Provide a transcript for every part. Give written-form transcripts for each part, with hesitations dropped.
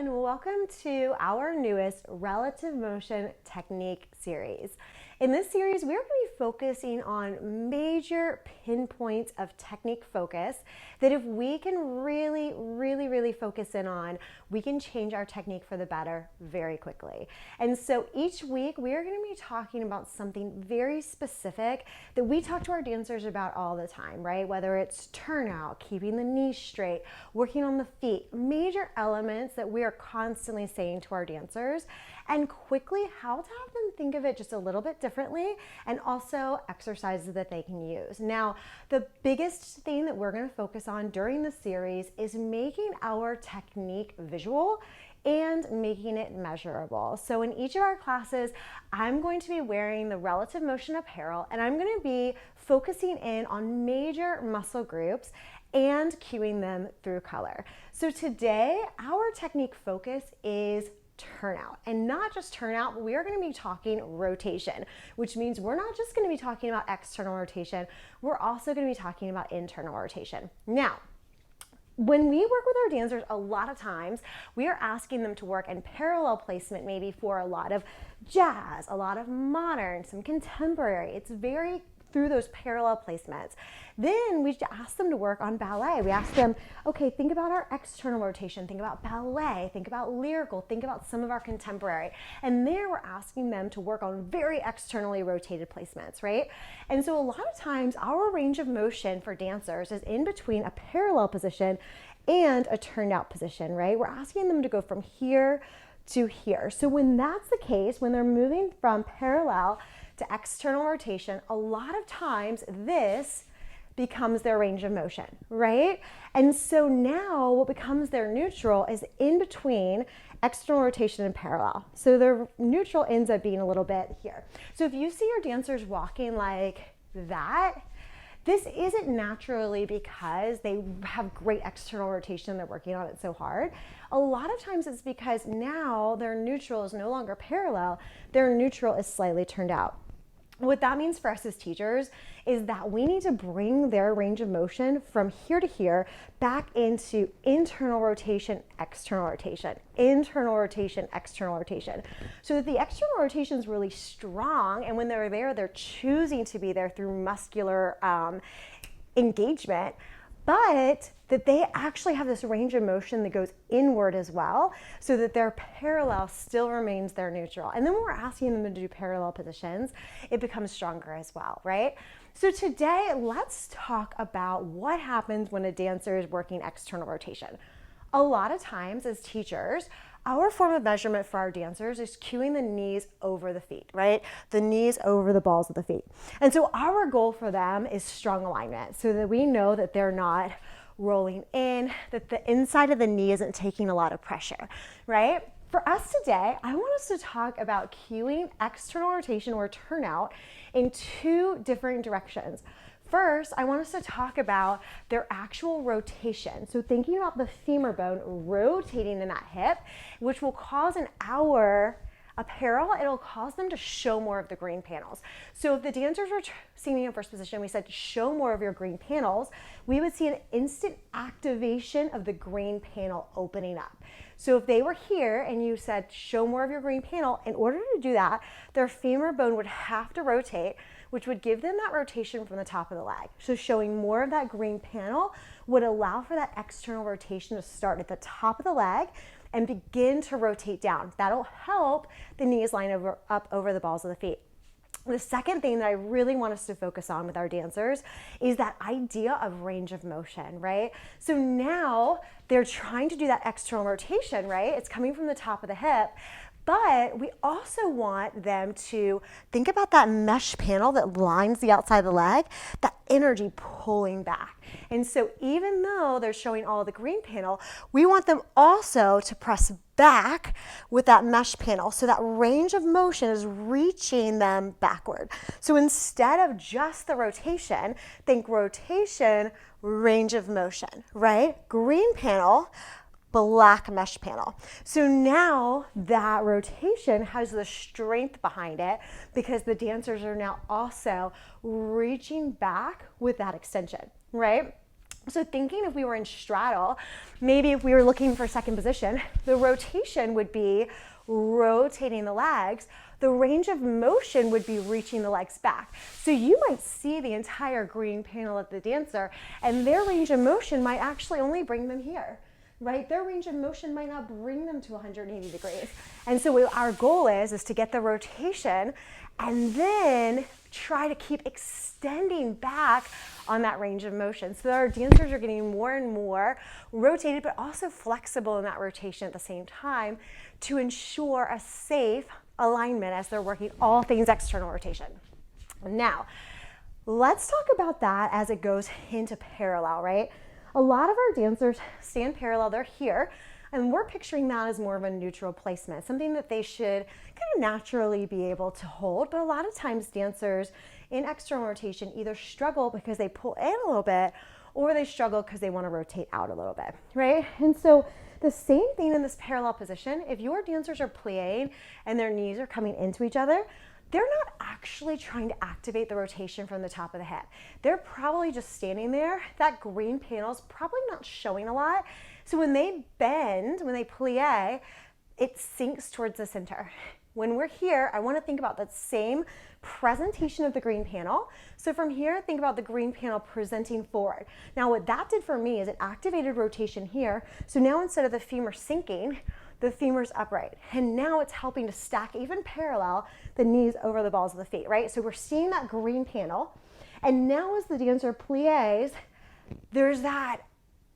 and welcome to our newest relative motion technique series. In this series, we're going to be focusing on major pinpoints of technique focus that if we can really focus in on, we can change our technique for the better very quickly. And so each week, we are going to be talking about something very specific that we talk to our dancers about all the time, right? Whether it's turnout, keeping the knees straight, working on the feet, major elements that we are constantly saying to our dancers, and quickly how to have them think of it just a little bit differently, and also exercises that they can use. Now, the biggest thing that we're going to focus on during the series is making our technique visual and making it measurable. So in each of our classes, I'm going to be wearing the relative motion apparel, and I'm going to be focusing in on major muscle groups and cueing them through color. So today, our technique focus is turnout, and not just turnout, but we are going to be talking rotation, which means we're not just going to be talking about external rotation, we're also going to be talking about internal rotation. Now, when we work with our dancers, a lot of times we are asking them to work in parallel placement, maybe for a lot of jazz, a lot of modern, some contemporary. It's very through those parallel placements. Then we ask them to work on ballet. We ask them, okay, think about our external rotation, think about ballet, think about lyrical, think about some of our contemporary. And there we're asking them to work on very externally rotated placements, right? And so a lot of times our range of motion for dancers is in between a parallel position and a turned out position, right? We're asking them to go from here to here. So when that's the case, when they're moving from parallel to external rotation, a lot of times this becomes their range of motion, right? And so now what becomes their neutral is in between external rotation and parallel. So their neutral ends up being a little bit here. So if you see your dancers walking like that, this isn't naturally because they have great external rotation, they're working on it so hard. A lot of times it's because now their neutral is no longer parallel, their neutral is slightly turned out. What that means for us as teachers is that we need to bring their range of motion from here to here back into internal rotation, external rotation, internal rotation, external rotation. So that the external rotation is really strong, and when they're there, they're choosing to be there through muscular engagement, but that they actually have this range of motion that goes inward as well, so that their parallel still remains their neutral. And then when we're asking them to do parallel positions, it becomes stronger as well, right? So today, let's talk about what happens when a dancer is working external rotation. A lot of times as teachers, our form of measurement for our dancers is cueing the knees over the feet, right? The knees over the balls of the feet. And so our goal for them is strong alignment, so that we know that they're not rolling in, that the inside of the knee isn't taking a lot of pressure, right? For us today, I want us to talk about cueing external rotation or turnout in two different directions. First, I want us to talk about their actual rotation. So thinking about the femur bone rotating in that hip, which will cause in our apparel, it'll cause them to show more of the green panels. So if the dancers were seeing in first position, we said show more of your green panels, we would see an instant activation of the green panel opening up. So if they were here and you said show more of your green panel, in order to do that, their femur bone would have to rotate, which would give them that rotation from the top of the leg. So showing more of that green panel would allow for that external rotation to start at the top of the leg and begin to rotate down. That'll help the knees line up over the balls of the feet. The second thing that I really want us to focus on with our dancers is that idea of range of motion, right? So now they're trying to do that external rotation, right? It's coming from the top of the hip, but we also want them to think about that mesh panel that lines the outside of the leg, that energy pulling back. And so even though they're showing all the green panel, we want them also to press back with that mesh panel, so that range of motion is reaching them backward. So instead of just the rotation, think rotation, range of motion, right? Green panel, black mesh panel. So now that rotation has the strength behind it because the dancers are now also reaching back with that extension, right? So thinking if we were in straddle, maybe if we were looking for second position, the rotation would be rotating the legs. The range of motion would be reaching the legs back. So you might see the entire green panel of the dancer, and their range of motion might actually only bring them here, right? Their range of motion might not bring them to 180 degrees. And so our goal is to get the rotation and then try to keep extending back on that range of motion so that our dancers are getting more and more rotated, but also flexible in that rotation at the same time to ensure a safe alignment as they're working all things external rotation. Now, let's talk about that as it goes into parallel, right? A lot of our dancers stand parallel, they're here, and we're picturing that as more of a neutral placement, something that they should kind of naturally be able to hold. But a lot of times dancers in external rotation either struggle because they pull in a little bit, or they struggle because they want to rotate out a little bit, right? And so the same thing in this parallel position, if your dancers are plie and their knees are coming into each other, they're not actually trying to activate the rotation from the top of the hip. They're probably just standing there. That green panel is probably not showing a lot. So when they bend, when they plie, it sinks towards the center. When we're here, I want to think about that same presentation of the green panel. So from here, think about the green panel presenting forward. Now what that did for me is it activated rotation here. So now instead of the femur sinking, the femur's upright. And now it's helping to stack even parallel the knees over the balls of the feet, right? So we're seeing that green panel. And now as the dancer plies, there's that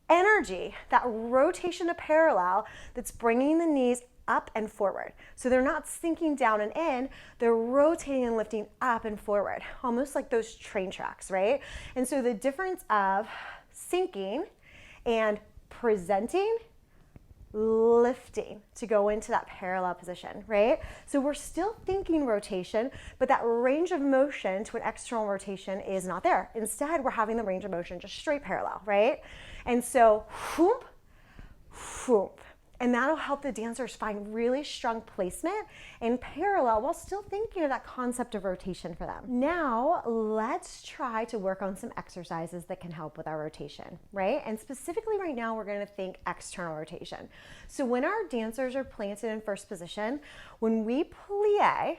energy, that rotation to parallel that's bringing the knees up and forward. So they're not sinking down and in, they're rotating and lifting up and forward, almost like those train tracks, right? And so the difference of sinking and presenting, lifting to go into that parallel position, right? So we're still thinking rotation, but that range of motion to an external rotation is not there. Instead, we're having the range of motion just straight parallel, right? And so, whoop, whoop. And that'll help the dancers find really strong placement in parallel while still thinking of that concept of rotation for them. Now, let's try to work on some exercises that can help with our rotation, right? And specifically right now, we're gonna think external rotation. So when our dancers are planted in first position, when we plie,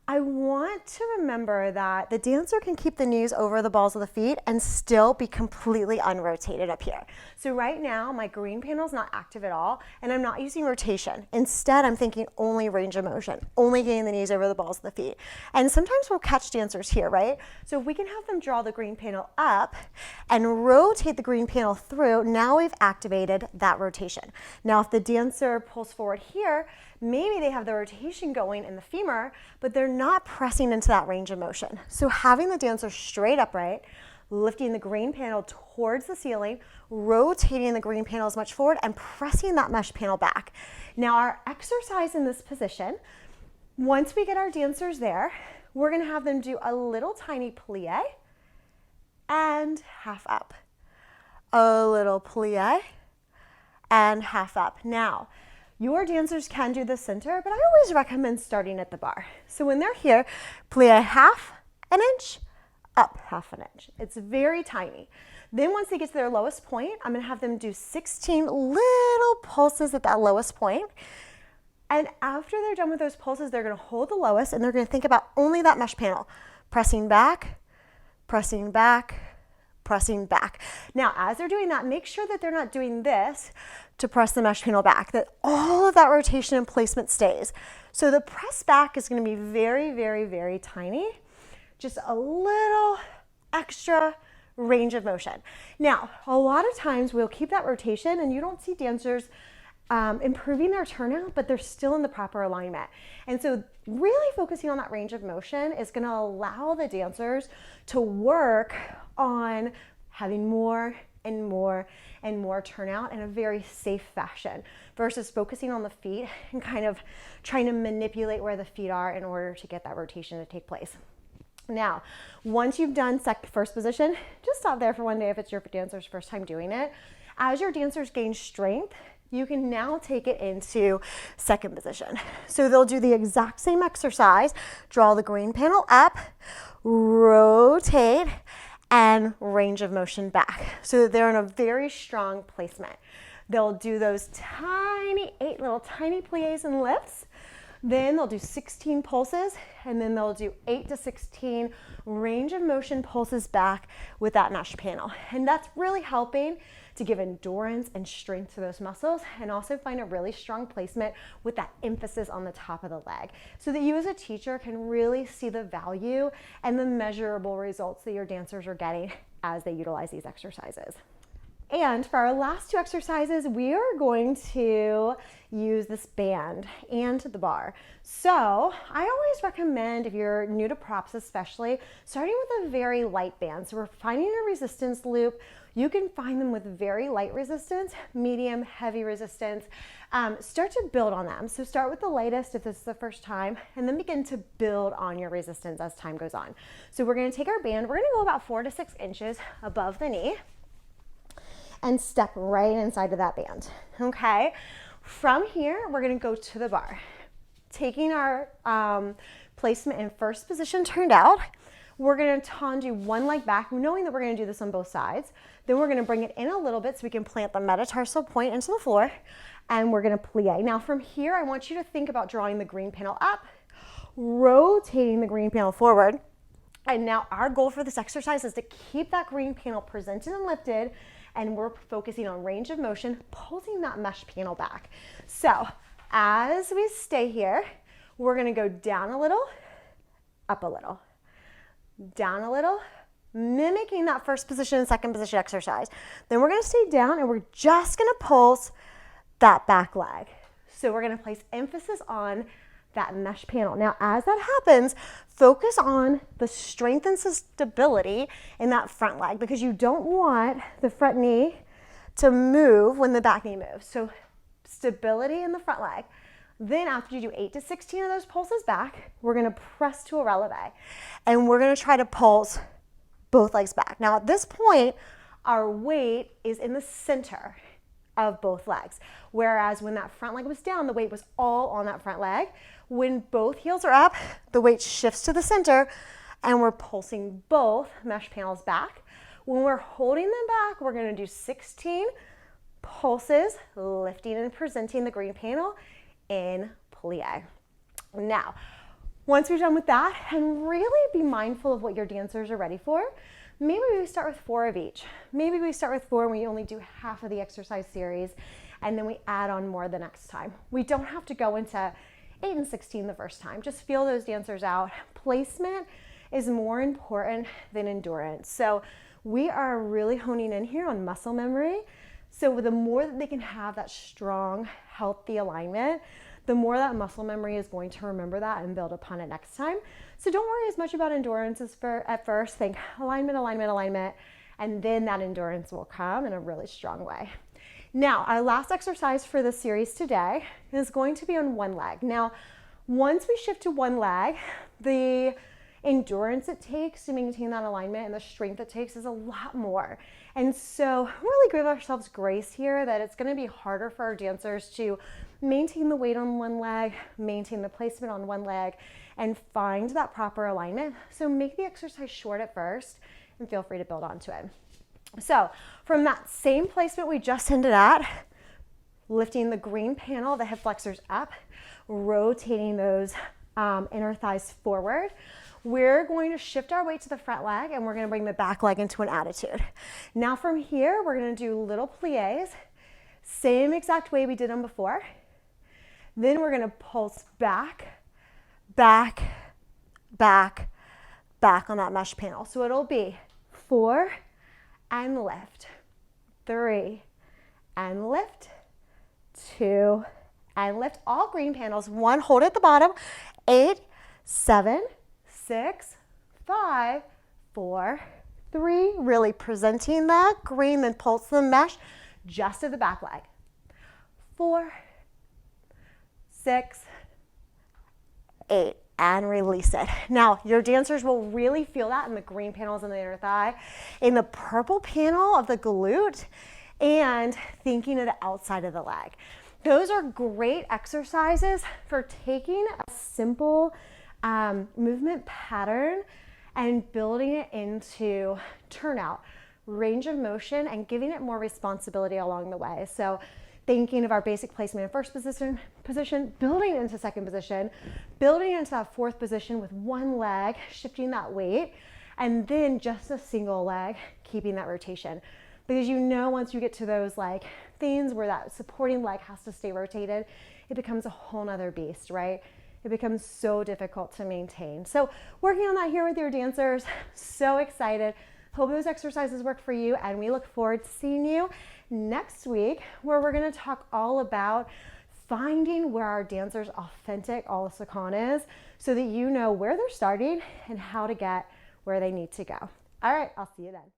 I want to remember that the dancer can keep the knees over the balls of the feet and still be completely unrotated up here. So right now, my green panel is not active at all, and I'm not using rotation. Instead, I'm thinking only range of motion, only getting the knees over the balls of the feet. And sometimes we'll catch dancers here, right? So if we can have them draw the green panel up and rotate the green panel through, now we've activated that rotation. Now, if the dancer pulls forward here, maybe they have the rotation going in the femur, but they're not pressing into that range of motion. So having the dancer straight upright, lifting the green panel towards the ceiling, rotating the green panel as much forward, and pressing that mesh panel back. Now our exercise in this position, once we get our dancers there, we're gonna have them do a little tiny plie and half up. A little plie and half up. Now, your dancers can do the center, but I always recommend starting at the bar. So when they're here, plie half an inch, up half an inch. It's very tiny. Then once they get to their lowest point, I'm gonna have them do 16 little pulses at that lowest point. And after they're done with those pulses, they're gonna hold the lowest and they're gonna think about only that mesh panel, pressing back, pressing back, pressing back. Now, as they're doing that, make sure that they're not doing this to press the mesh panel back, that all of that rotation and placement stays. So the press back is gonna be very, very, very tiny, just a little extra range of motion. Now, a lot of times we'll keep that rotation and you don't see dancers improving their turnout, but they're still in the proper alignment. And so really focusing on that range of motion is gonna allow the dancers to work on having more and more and more turnout in a very safe fashion versus focusing on the feet and kind of trying to manipulate where the feet are in order to get that rotation to take place. Now, once you've done first position, just stop there for one day if it's your dancer's first time doing it. As your dancers gain strength, you can now take it into second position. So they'll do the exact same exercise, draw the green panel up, rotate, and range of motion back, so that they're in a very strong placement. They'll do those eight little tiny plies and lifts. Then they'll do 16 pulses, and then they'll do 8 to 16 range of motion pulses back with that mesh panel. And that's really helping to give endurance and strength to those muscles, and also find a really strong placement with that emphasis on the top of the leg, so that you as a teacher can really see the value and the measurable results that your dancers are getting as they utilize these exercises. And for our last two exercises, we are going to use this band and the bar. So I always recommend, if you're new to props especially, starting with a very light band. So we're finding a resistance loop. You can find them with very light resistance, medium, heavy resistance. Start to build on them. So start with the lightest if this is the first time, and then begin to build on your resistance as time goes on. So we're going to take our band, we're going to go about 4 to 6 inches above the knee, and step right inside of that band, okay? From here, we're gonna go to the bar. Taking our placement in first position turned out, we're gonna do one leg back, knowing that we're gonna do this on both sides. Then we're gonna bring it in a little bit so we can plant the metatarsal point into the floor, and we're gonna plie. Now from here, I want you to think about drawing the green panel up, rotating the green panel forward, and now our goal for this exercise is to keep that green panel presented and lifted, and we're focusing on range of motion, pulling that mesh panel back. So as we stay here, we're gonna go down a little, up a little, down a little, mimicking that first position and second position exercise. Then we're gonna stay down, and we're just gonna pulse that back leg. So we're gonna place emphasis on that mesh panel. Now, as that happens, focus on the strength and stability in that front leg, because you don't want the front knee to move when the back knee moves. So stability in the front leg. Then after you do 8 to 16 of those pulses back, we're gonna press to a releve, and we're gonna try to pulse both legs back. Now at this point, our weight is in the center of both legs. Whereas when that front leg was down, the weight was all on that front leg. When both heels are up, the weight shifts to the center, and we're pulsing both mesh panels back. When we're holding them back, we're gonna do 16 pulses, lifting and presenting the green panel in plie. Now, once we're done with that, and really be mindful of what your dancers are ready for, maybe we start with 4 of each. Maybe we start with 4 and we only do half of the exercise series, and then we add on more the next time. We don't have to go into 8 and 16 the first time. Just feel those dancers out. Placement is more important than endurance. So we are really honing in here on muscle memory. So the more that they can have that strong, healthy alignment, the more that muscle memory is going to remember that and build upon it next time. So don't worry as much about endurance at first. Think alignment, alignment, alignment, and then that endurance will come in a really strong way. Now, our last exercise for this series today is going to be on one leg. Now, once we shift to one leg, the endurance it takes to maintain that alignment and the strength it takes is a lot more. And so really give ourselves grace here that it's going to be harder for our dancers to maintain the weight on one leg, maintain the placement on one leg, and find that proper alignment. So make the exercise short at first and feel free to build onto it. So from that same placement we just ended at, lifting the green panel, the hip flexors up, rotating those inner thighs forward, we're going to shift our weight to the front leg, and we're going to bring the back leg into an attitude. Now from here, we're going to do little plies, same exact way we did them before. Then we're going to pulse back, back, back, back on that mesh panel. So it'll be 4 and lift, 3 and lift, 2 and lift. All green panels. 1, hold at the bottom. 8, 7, 6, 5, 4, 3. Really presenting that green, then pulse the mesh just to the back leg. 4, 6, 8, and release it. Now, your dancers will really feel that in the green panels in the inner thigh, in the purple panel of the glute, and thinking of the outside of the leg. Those are great exercises for taking a simple movement pattern and building it into turnout, range of motion, and giving it more responsibility along the way. So thinking of our basic placement in first position, building into second position, building into that fourth position with one leg, shifting that weight, and then just a single leg, keeping that rotation. Because you know, once you get to those like things where that supporting leg has to stay rotated, it becomes a whole nother beast, right? It becomes so difficult to maintain. So working on that here with your dancers, so excited. Hope those exercises work for you, and we look forward to seeing you next week, where we're gonna talk all about finding where our dancers' authentic all-sakan is, so that you know where they're starting and how to get where they need to go. All right, I'll see you then.